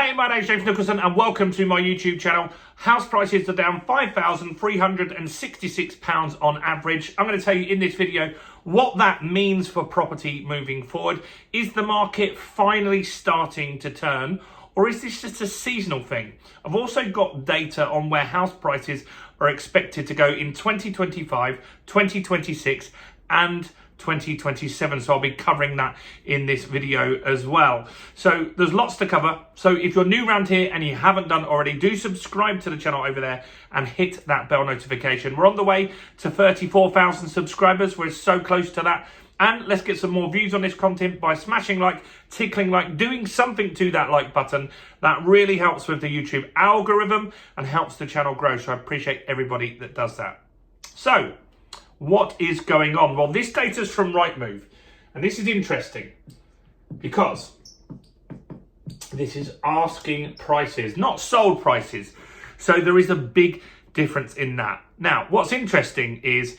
Hey, my name's James Nicholson and welcome to my YouTube channel. House prices are down £5,366 on average. I'm going to tell you in this video what that means for property moving forward. Is the market finally starting to turn, or is this just a seasonal thing? I've also got data on where house prices are expected to go in 2025, 2026 and 2027, so I'll be covering that in this video as well. So there's lots to cover. So if you're new around here and you haven't done already, do subscribe to the channel over there and hit that bell notification. We're on the way to 34,000 subscribers. We're so close to that. And let's get some more views on this content by smashing like, tickling like, doing something to that like button. That really helps with the YouTube algorithm and helps the channel grow. So I appreciate everybody that does that. So what is going on? Well, this data is from Rightmove, and this is interesting because this is asking prices, not sold prices. So there is a big difference in that. Now, what's interesting is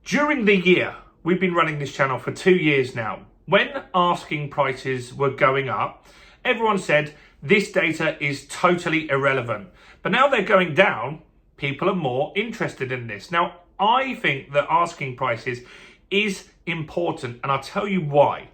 during the year, we've been running this channel for 2 years now. When asking prices were going up, everyone said this data is totally irrelevant. But now they're going down, people are more interested in this. Now, I think that asking prices is important, and I'll tell you why.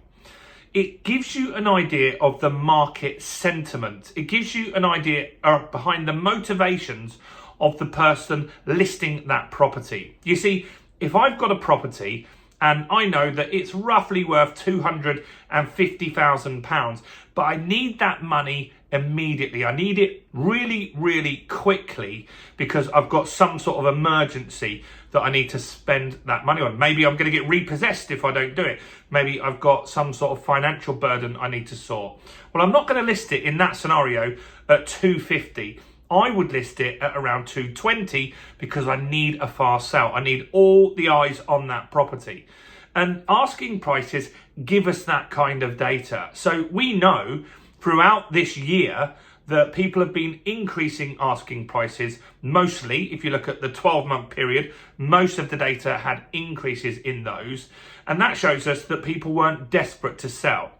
It gives you an idea of the market sentiment. It gives you an idea behind the motivations of the person listing that property. You see, if I've got a property and I know that it's roughly worth £250,000, but I need that money immediately. I need it really, really quickly because I've got some sort of emergency that I need to spend that money on. Maybe I'm going to get repossessed if I don't do it. Maybe I've got some sort of financial burden I need to sort. Well, I'm not going to list it in that scenario at 250. I would list it at around 220 because I need a fast sale. I need all the eyes on that property. And asking prices give us that kind of data. So we know throughout this year that people have been increasing asking prices. Mostly, if you look at the 12-month period, most of the data had increases in those. And that shows us that people weren't desperate to sell.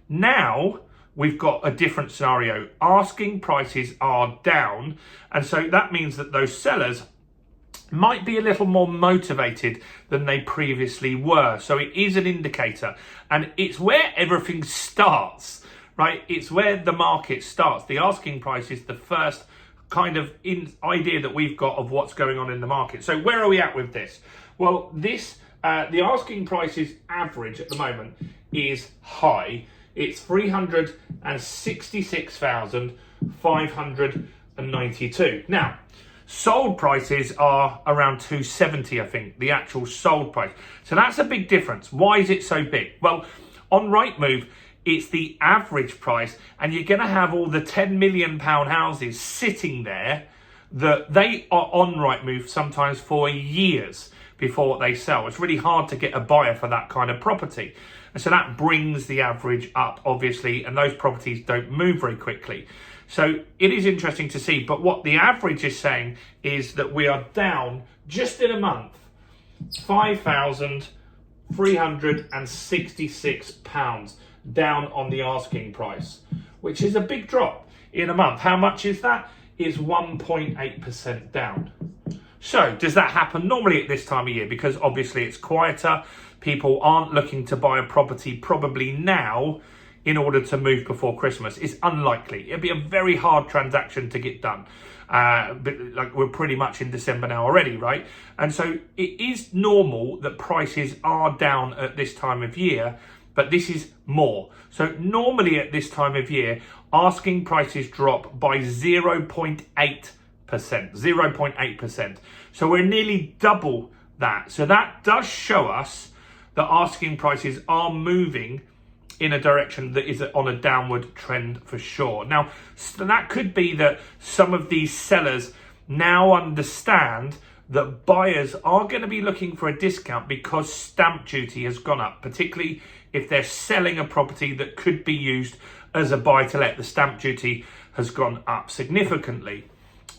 Now, we've got a different scenario. Asking prices are down. And so that means that those sellers might be a little more motivated than they previously were. So it is an indicator. And it's where everything starts, right? It's where the market starts. The asking price is the first kind of idea that we've got of what's going on in the market. So where are we at with this? Well, this the asking prices average at the moment is high. It's 366,592. Now, sold prices are around 270, I think, the actual sold price. So that's a big difference. Why is it so big? Well, on Rightmove, it's the average price, and you're going to have all the £10 million houses sitting there that they are on Rightmove sometimes for years before they sell. It's really hard to get a buyer for that kind of property. And so that brings the average up, obviously, and those properties don't move very quickly. So it is interesting to see. But what the average is saying is that we are down just in a month, £5,366 down on the asking price, which is a big drop in a month. How much is that? It's 1.8% down. So does that happen normally at this time of year? Because obviously it's quieter. People aren't looking to buy a property probably now in order to move before Christmas. It's unlikely. It'd be a very hard transaction to get done. But like we're pretty much in December now already, right? And so it is normal that prices are down at this time of year, but this is more. So normally at this time of year, asking prices drop by 0.8%, 0.8%. So we're nearly double that. So that does show us that asking prices are moving in a direction that is on a downward trend for sure. Now, so that could be that some of these sellers now understand that buyers are going to be looking for a discount because stamp duty has gone up, particularly if they're selling a property that could be used as a buy-to-let. The stamp duty has gone up significantly.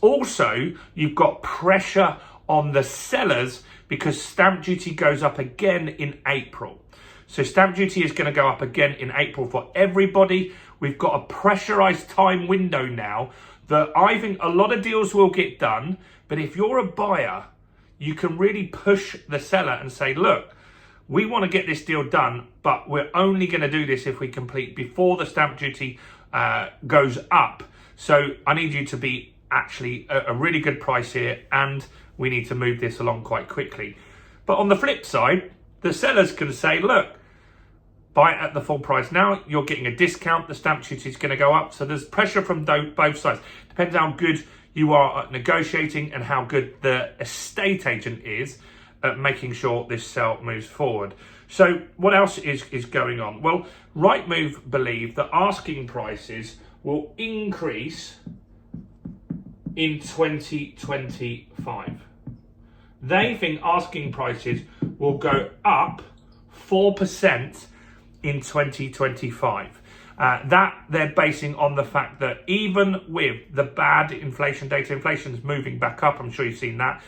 Also, you've got pressure on the sellers because stamp duty goes up again in April. So stamp duty is going to go up again in April for everybody, we've got a pressurized time window now that I think a lot of deals will get done. But if you're a buyer, you can really push the seller and say, look, we want to get this deal done, but we're only going to do this if we complete before the stamp duty goes up. So I need you to be actually a really good price here, and we need to move this along quite quickly. But on the flip side, the sellers can say, look, buy it at the full price now, you're getting a discount, the stamp duty is going to go up. So there's pressure from both sides. Depends how good you are at negotiating and how good the estate agent is at making sure this sale moves forward. So what else is going on? Well, Rightmove believe that asking prices will increase in 2025. They think asking prices will go up 4% in 2025. That they're basing on the fact that even with the bad inflation data, inflation's moving back up. I'm sure you've seen that.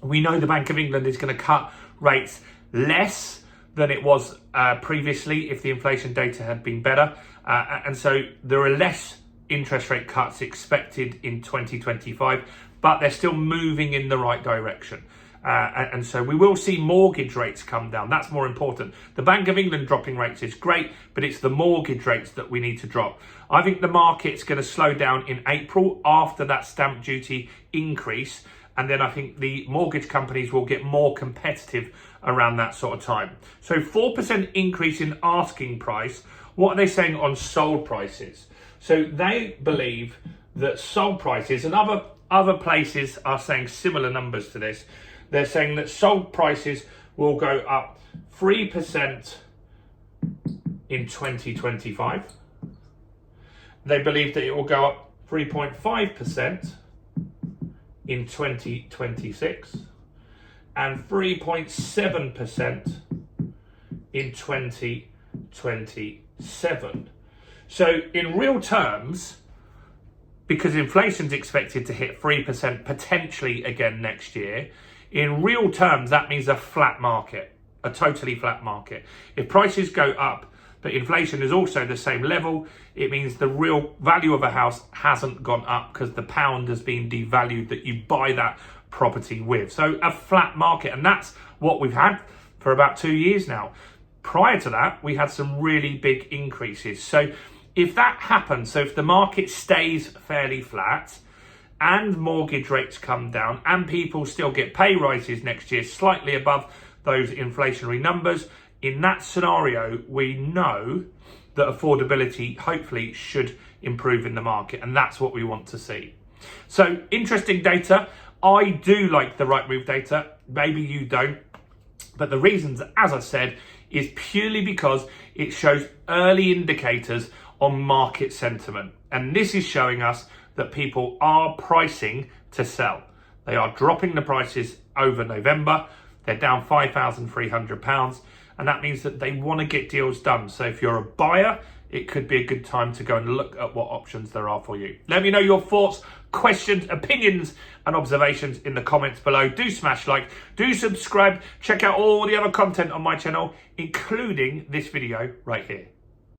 We know the Bank of England is going to cut rates less than it was previously if the inflation data had been better. And so there are less interest rate cuts expected in 2025, but they're still moving in the right direction. And so we will see mortgage rates come down. That's more important. The Bank of England dropping rates is great, but it's the mortgage rates that we need to drop. I think the market's going to slow down in April after that stamp duty increase. And then I think the mortgage companies will get more competitive around that sort of time. So 4% increase in asking price. What are they saying on sold prices? So they believe that sold prices, and other places are saying similar numbers to this. They're saying that sold prices will go up 3% in 2025. They believe that it will go up 3.5% in 2026 and 3.7% in 2027. So in real terms, because inflation's expected to hit 3% potentially again next year, in real terms, that means a flat market, a totally flat market. If prices go up, but inflation is also the same level, it means the real value of a house hasn't gone up because the pound has been devalued that you buy that property with. So a flat market, and that's what we've had for about 2 years now. Prior to that, we had some really big increases. So if that happens, so if the market stays fairly flat and mortgage rates come down and people still get pay rises next year slightly above those inflationary numbers, in that scenario, we know that affordability hopefully should improve in the market, and that's what we want to see. So interesting data. I do like the Rightmove data. Maybe you don't. But the reasons, as I said, is purely because it shows early indicators on market sentiment. And this is showing us that people are pricing to sell. They are dropping the prices over November. They're down £5,300. And that means that they want to get deals done. So if you're a buyer, it could be a good time to go and look at what options there are for you. Let me know your thoughts, questions, opinions, and observations in the comments below. Do smash like, do subscribe, check out all the other content on my channel, including this video right here.